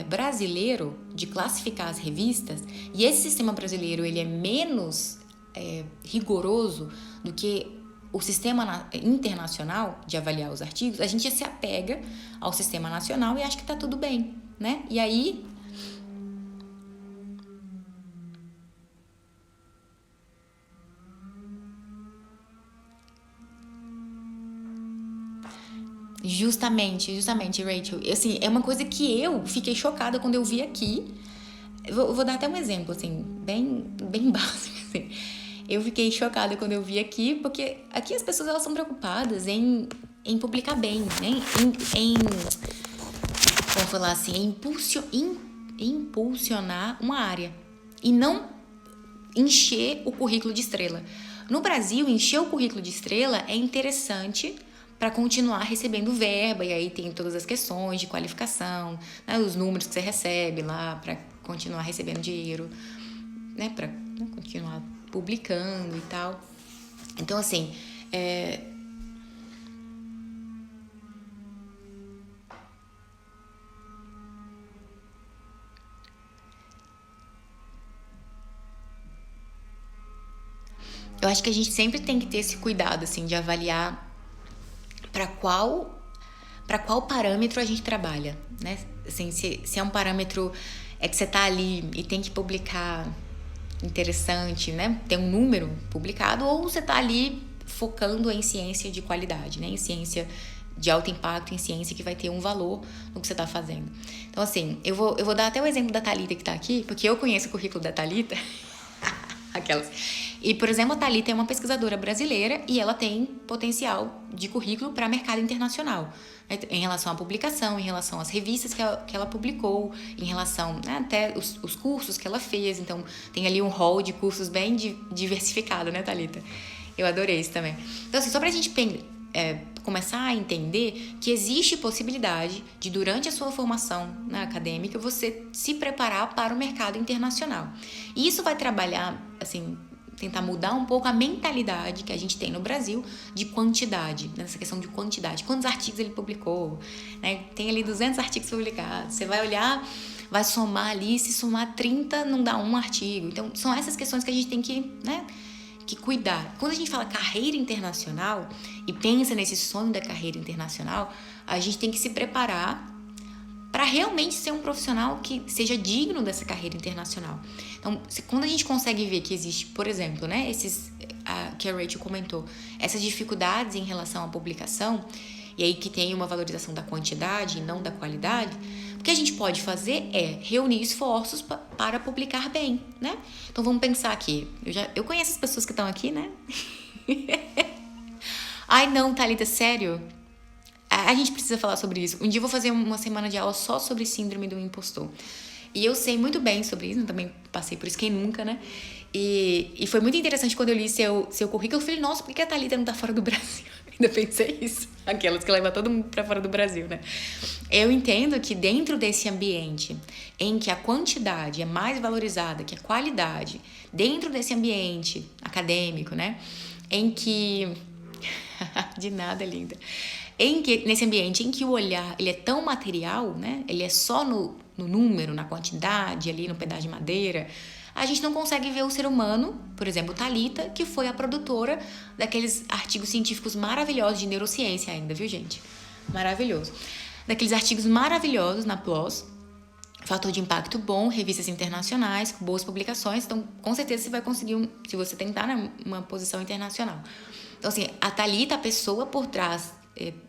brasileiro de classificar as revistas, e esse sistema brasileiro ele é menos rigoroso do que o sistema internacional de avaliar os artigos, a gente já se apega ao sistema nacional e acha que tá tudo bem, né? E aí... Justamente, Rachel. Assim, é uma coisa que eu fiquei chocada quando eu vi aqui. Eu vou dar até um exemplo, assim, bem básico, assim. Eu fiquei chocada quando eu vi aqui, porque aqui as pessoas elas são preocupadas em publicar bem, né? Vamos falar assim, impulsionar uma área e não encher o currículo de estrela. No Brasil, encher o currículo de estrela é interessante para continuar recebendo verba, e aí tem todas as questões de qualificação, né? Os números que você recebe lá para continuar recebendo dinheiro, né, para continuar publicando e tal. Então, assim, eu acho que a gente sempre tem que ter esse cuidado, assim, de avaliar para qual parâmetro a gente trabalha, né? Assim, se é um parâmetro que você tá ali e tem que publicar interessante, né? Tem um número publicado, ou você tá ali focando em ciência de qualidade, né? Em ciência de alto impacto, em ciência que vai ter um valor no que você tá fazendo. Então, assim, eu vou dar até o exemplo da Thalita que tá aqui, porque eu conheço o currículo da Thalita. Aquelas. E, por exemplo, a Thalita é uma pesquisadora brasileira e ela tem potencial de currículo para mercado internacional, né? Em relação à publicação, em relação às revistas que ela publicou, em relação, né, até os cursos que ela fez. Então, tem ali um hall de cursos bem diversificado, né, Thalita? Eu adorei isso também. Então, assim, só pra gente começar a entender que existe possibilidade de, durante a sua formação, né, acadêmica, você se preparar para o mercado internacional. E isso vai trabalhar, assim, tentar mudar um pouco a mentalidade que a gente tem no Brasil de quantidade, nessa questão de quantidade. Quantos artigos ele publicou, né? Tem ali 200 artigos publicados. Você vai olhar, vai somar ali, se somar 30 não dá um artigo. Então, são essas questões que a gente tem que, né, que cuidar. Quando a gente fala carreira internacional e pensa nesse sonho da carreira internacional, a gente tem que se preparar para realmente ser um profissional que seja digno dessa carreira internacional. Então, quando a gente consegue ver que existe, por exemplo, né, que a Rachel comentou, essas dificuldades em relação à publicação, e aí que tem uma valorização da quantidade e não da qualidade, o que a gente pode fazer é reunir esforços para publicar bem, né? Então, vamos pensar aqui. Eu conheço as pessoas que estão aqui, né? Ai, não, Thalita, sério? A gente precisa falar sobre isso. Um dia eu vou fazer uma semana de aula só sobre síndrome do impostor. E eu sei muito bem sobre isso, eu também passei por isso, quem nunca, né? E foi muito interessante quando eu li seu currículo. Eu falei, nossa, por que a Thalita não tá fora do Brasil? Ainda pensei isso. Aquelas que levam todo mundo pra fora do Brasil, né? Eu entendo que dentro desse ambiente em que a quantidade é mais valorizada que a qualidade, dentro desse ambiente acadêmico, né? Em que... De nada, linda. Nesse ambiente em que o olhar ele é tão material, né? Ele é só no número, na quantidade, ali no pedaço de madeira, a gente não consegue ver o ser humano, por exemplo, Thalita, que foi a produtora daqueles artigos científicos maravilhosos de neurociência ainda, viu, gente? Maravilhoso. Daqueles artigos maravilhosos na PLOS, fator de impacto bom, revistas internacionais, boas publicações. Então, com certeza você vai conseguir, se você tentar, né, uma posição internacional. Então, assim, a Thalita, a pessoa por trás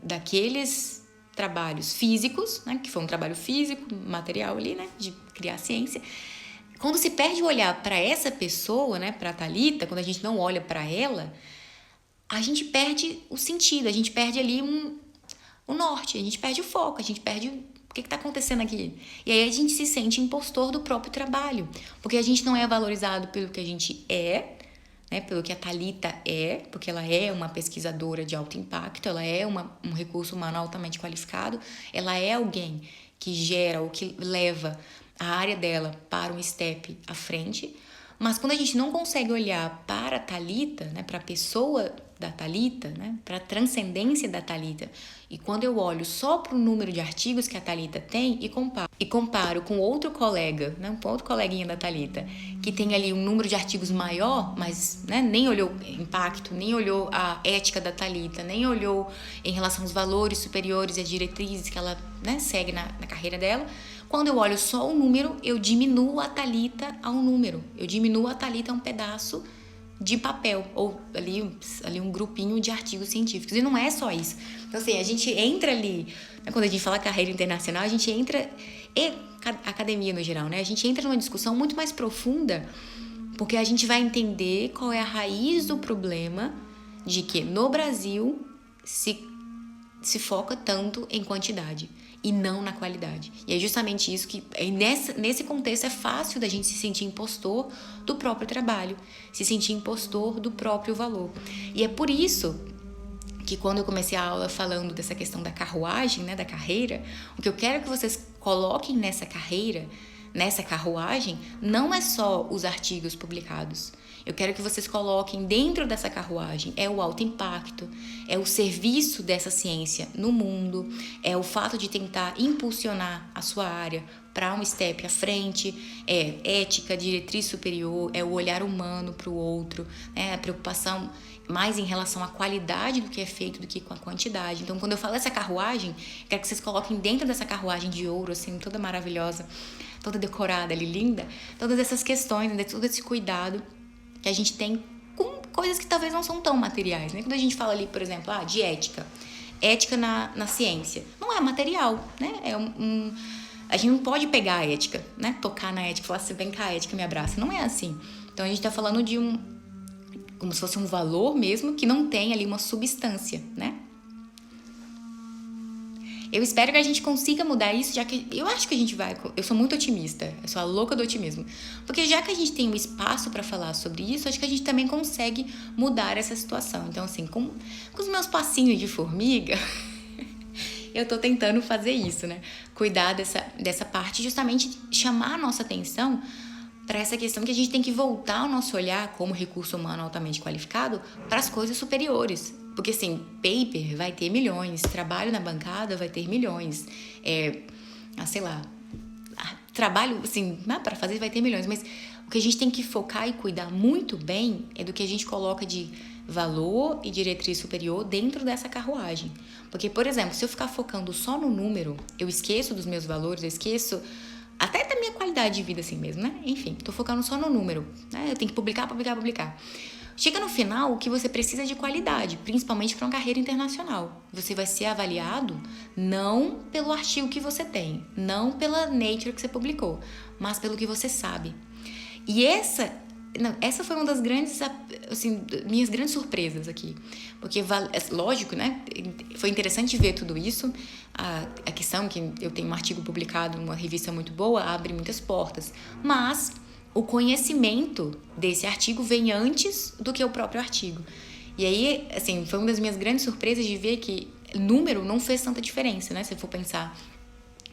daqueles trabalhos físicos, né, que foi um trabalho físico, material ali, né, de criar ciência. Quando se perde o olhar para essa pessoa, né, para a Thalita, quando a gente não olha para ela, a gente perde o sentido, a gente perde ali o norte, a gente perde o foco, a gente perde o que está acontecendo aqui. E aí a gente se sente impostor do próprio trabalho, porque a gente não é valorizado pelo que a gente é, né, pelo que a Thalita é, porque ela é uma pesquisadora de alto impacto, ela é um recurso humano altamente qualificado, ela é alguém que gera ou que leva a área dela para um step à frente. Mas quando a gente não consegue olhar para a Thalita, né, para a pessoa da Thalita, né, para a transcendência da Thalita, e quando eu olho só para o número de artigos que a Thalita tem e comparo com outro colega, né, com outro coleguinha da Thalita, que tem ali um número de artigos maior, mas, né, nem olhou impacto, nem olhou a ética da Thalita, nem olhou em relação aos valores superiores e as diretrizes que ela, né, segue na carreira dela. Quando eu olho só o número, eu diminuo a Thalita a um número. Eu diminuo a Thalita a um pedaço de papel, ou ali um grupinho de artigos científicos. E não é só isso. Então, assim, a gente entra ali, né, quando a gente fala carreira internacional, a gente entra, e academia no geral, né? A gente entra numa discussão muito mais profunda, porque a gente vai entender qual é a raiz do problema de que no Brasil se foca tanto em quantidade e não na qualidade. E é justamente isso que, nesse contexto, é fácil da gente se sentir impostor do próprio trabalho, se sentir impostor do próprio valor. E é por isso que quando eu comecei a aula falando dessa questão da carruagem, né, da carreira, o que eu quero que vocês coloquem nessa carreira, nessa carruagem não é só os artigos publicados. Eu quero que vocês coloquem dentro dessa carruagem o alto impacto, o serviço dessa ciência no mundo, o fato de tentar impulsionar a sua área para um step à frente, ética, diretriz superior, o olhar humano para o outro, a preocupação mais em relação à qualidade do que é feito do que com a quantidade. Então, quando eu falo essa carruagem, quero que vocês coloquem dentro dessa carruagem de ouro, assim, toda maravilhosa, toda decorada ali, linda, todas essas questões, né, todo esse cuidado que a gente tem com coisas que talvez não são tão materiais, né? Quando a gente fala ali, por exemplo, de ética na ciência, não é material, né? A gente não pode pegar a ética, né? Tocar na ética, falar assim, vem cá, a ética me abraça. Não é assim. Então a gente tá falando de como se fosse um valor mesmo que não tem ali uma substância, né? Eu espero que a gente consiga mudar isso, já que eu acho que a gente vai. Eu sou muito otimista, eu sou a louca do otimismo. Porque já que a gente tem um espaço para falar sobre isso, acho que a gente também consegue mudar essa situação. Então, assim, com os meus passinhos de formiga, eu tô tentando fazer isso, né? Cuidar dessa parte, justamente chamar a nossa atenção para essa questão que a gente tem que voltar o nosso olhar como recurso humano altamente qualificado para as coisas superiores. Porque, assim, paper vai ter milhões, trabalho na bancada vai ter milhões, trabalho, assim, para fazer vai ter milhões, mas o que a gente tem que focar e cuidar muito bem é do que a gente coloca de valor e diretriz superior dentro dessa carruagem. Porque, por exemplo, se eu ficar focando só no número, eu esqueço dos meus valores, eu esqueço até da minha qualidade de vida assim mesmo, né? Enfim, tô focando só no número, né? Eu tenho que publicar. Chega no final, o que você precisa é de qualidade, principalmente para uma carreira internacional. Você vai ser avaliado não pelo artigo que você tem, não pela Nature que você publicou, mas pelo que você sabe. E essa foi uma das grandes, assim, minhas grandes surpresas aqui. Porque, lógico, né? Foi interessante ver tudo isso. A questão que eu tenho um artigo publicado numa revista muito boa abre muitas portas. Mas o conhecimento desse artigo vem antes do que o próprio artigo. E aí, assim, foi uma das minhas grandes surpresas de ver que número não fez tanta diferença, né? Se eu for pensar,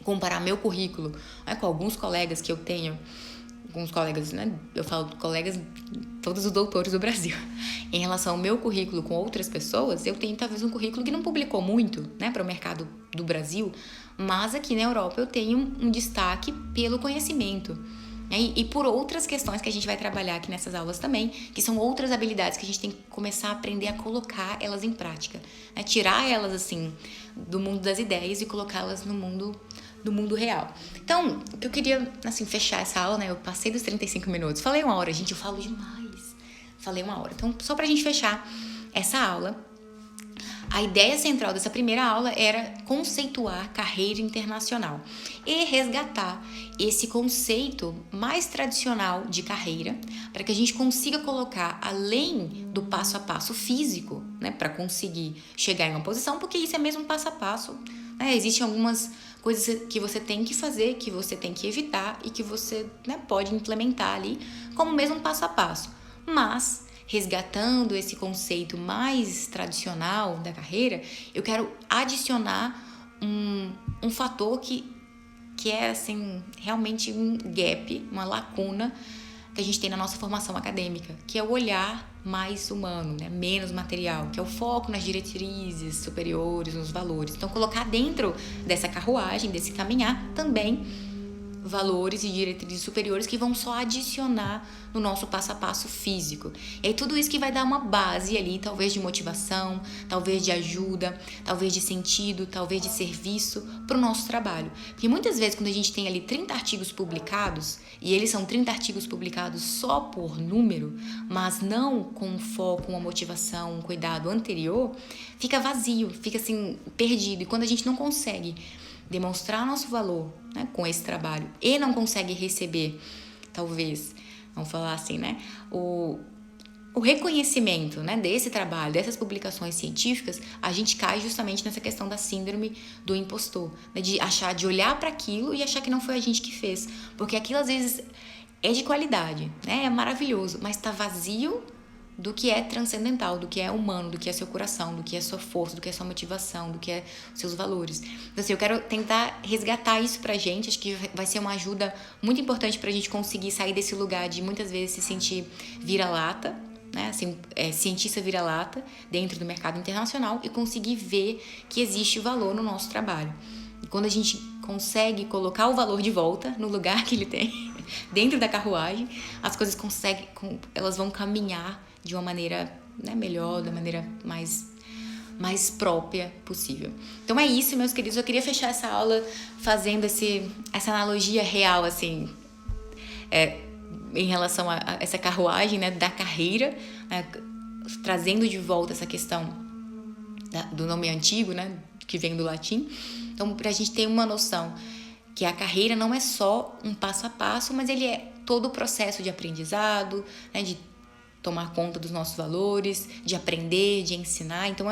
comparar meu currículo, né, com alguns colegas que eu tenho, alguns colegas, né? Eu falo colegas, todos os doutores do Brasil. Em relação ao meu currículo com outras pessoas, eu tenho talvez um currículo que não publicou muito, né, para o mercado do Brasil, mas aqui na Europa eu tenho um destaque pelo conhecimento. E por outras questões que a gente vai trabalhar aqui nessas aulas também, que são outras habilidades que a gente tem que começar a aprender a colocar elas em prática, né? Tirar elas, assim, do mundo das ideias e colocá-las no mundo real. Então, eu queria, assim, fechar essa aula, né? Eu passei dos 35 minutos. Falei 1 hora, gente, eu falo demais. Falei 1 hora. Então, só pra gente fechar essa aula, a ideia central dessa primeira aula era conceituar carreira internacional e resgatar esse conceito mais tradicional de carreira para que a gente consiga colocar além do passo a passo físico, né, para conseguir chegar em uma posição, porque isso é mesmo passo a passo, né? Existem algumas coisas que você tem que fazer, que você tem que evitar e que você, né, pode implementar ali como mesmo passo a passo, mas resgatando esse conceito mais tradicional da carreira, eu quero adicionar um fator que é, assim, realmente um gap, uma lacuna que a gente tem na nossa formação acadêmica, que é o olhar mais humano, né? Menos material, que é o foco nas diretrizes superiores, nos valores. Então, colocar dentro dessa carruagem, desse caminhar, também valores e diretrizes superiores que vão só adicionar no nosso passo a passo físico. E aí tudo isso que vai dar uma base ali, talvez de motivação, talvez de ajuda, talvez de sentido, talvez de serviço para o nosso trabalho. Porque muitas vezes quando a gente tem ali 30 artigos publicados, e eles são 30 artigos publicados só por número, mas não com um foco, uma motivação, um cuidado anterior, fica vazio, fica assim, perdido. E quando a gente não consegue demonstrar nosso valor, né, com esse trabalho e não consegue receber, talvez, vamos falar assim, né, o reconhecimento, né, desse trabalho, dessas publicações científicas, a gente cai justamente nessa questão da síndrome do impostor, né, de olhar para aquilo e achar que não foi a gente que fez, porque aquilo às vezes é de qualidade, né, é maravilhoso, mas está vazio do que é transcendental, do que é humano, do que é seu coração, do que é sua força, do que é sua motivação, do que é seus valores. Então, assim, eu quero tentar resgatar isso pra gente. Acho que vai ser uma ajuda muito importante pra gente conseguir sair desse lugar de muitas vezes se sentir vira-lata, né? Assim, cientista vira-lata dentro do mercado internacional e conseguir ver que existe valor no nosso trabalho. E quando a gente consegue colocar o valor de volta no lugar que ele tem, dentro da carruagem, as coisas elas vão caminhar de uma maneira, né, melhor, da maneira mais própria possível. Então é isso, meus queridos. Eu queria fechar essa aula fazendo essa analogia real, assim, em relação a essa carruagem, né, da carreira, né, trazendo de volta essa questão do nome antigo, né, que vem do latim. Então, pra gente ter uma noção que a carreira não é só um passo a passo, mas ele é todo o processo de aprendizado, né, de tomar conta dos nossos valores, de aprender, de ensinar. Então,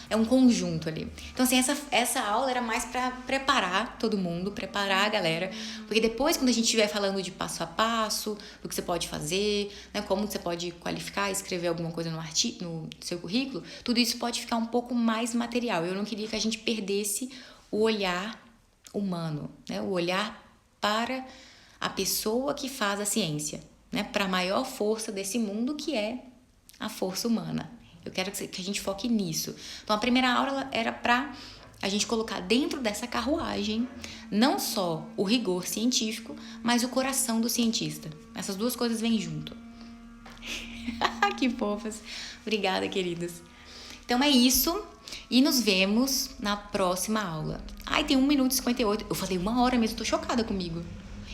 é um conjunto ali. Então, assim, essa aula era mais para preparar todo mundo, preparar a galera, porque depois, quando a gente estiver falando de passo a passo, do que você pode fazer, né, como você pode qualificar, escrever alguma coisa no seu currículo, tudo isso pode ficar um pouco mais material. Eu não queria que a gente perdesse o olhar humano, né, o olhar para a pessoa que faz a ciência, né, para a maior força desse mundo, que é a força humana. Eu quero que a gente foque nisso. Então, a primeira aula era para a gente colocar dentro dessa carruagem não só o rigor científico, mas o coração do cientista. Essas duas coisas vêm junto. Que fofas. Obrigada, queridas. Então, é isso. E nos vemos na próxima aula. Ai, tem 1 minuto e 58. Eu falei 1 hora mesmo, tô chocada comigo.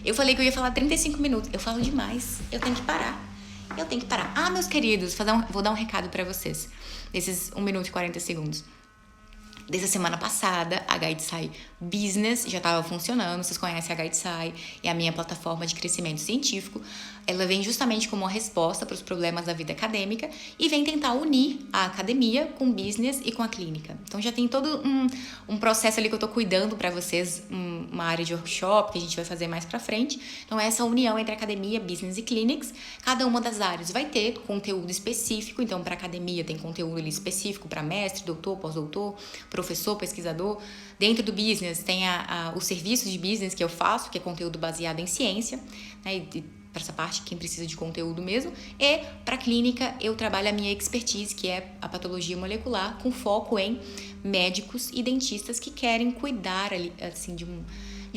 Eu falei que eu ia falar 35 minutos. Eu falo demais. Eu tenho que parar. Ah, meus queridos, vou dar um recado pra vocês. Desses 1 minuto e 40 segundos. Dessa semana passada, a Guidesci Business já estava funcionando. Vocês conhecem a Guidesci, é a minha plataforma de crescimento científico. Ela vem justamente como uma resposta para os problemas da vida acadêmica e vem tentar unir a academia com o business e com a clínica. Então já tem todo um processo ali que eu estou cuidando para vocês, uma área de workshop que a gente vai fazer mais para frente. Então essa união entre academia, business e clinics, cada uma das áreas vai ter conteúdo específico. Então para academia tem conteúdo ali específico para mestre, doutor, pós-doutor, professor, pesquisador. Dentro do business tem os serviços de business que eu faço, que é conteúdo baseado em ciência, né? E para essa parte, quem precisa de conteúdo mesmo. E para a clínica, eu trabalho a minha expertise, que é a patologia molecular, com foco em médicos e dentistas que querem cuidar ali, assim, de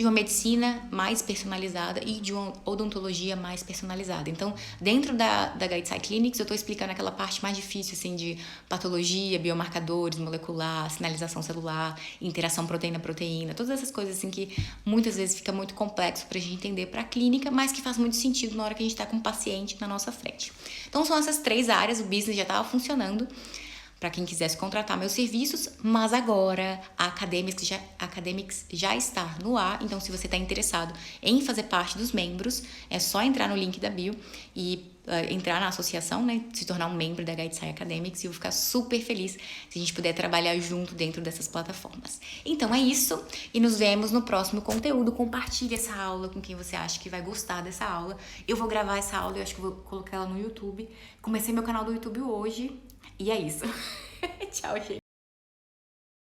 uma medicina mais personalizada e de uma odontologia mais personalizada. Então, dentro da Guidesci Clinics, eu estou explicando aquela parte mais difícil, assim, de patologia, biomarcadores, molecular, sinalização celular, interação proteína-proteína, todas essas coisas, assim, que muitas vezes fica muito complexo para a gente entender para a clínica, mas que faz muito sentido na hora que a gente está com um paciente na nossa frente. Então, são essas 3 áreas, o business já estava funcionando, para quem quisesse contratar meus serviços, mas agora a Academics já está no ar. Então, se você está interessado em fazer parte dos membros, é só entrar no link da bio e entrar na associação, né, se tornar um membro da Guidesci Academics, e eu vou ficar super feliz se a gente puder trabalhar junto dentro dessas plataformas. Então é isso, e nos vemos no próximo conteúdo. Compartilhe essa aula com quem você acha que vai gostar dessa aula. Eu vou gravar essa aula, eu acho que vou colocar ela no YouTube. Comecei meu canal do YouTube hoje, e é isso. Tchau, gente.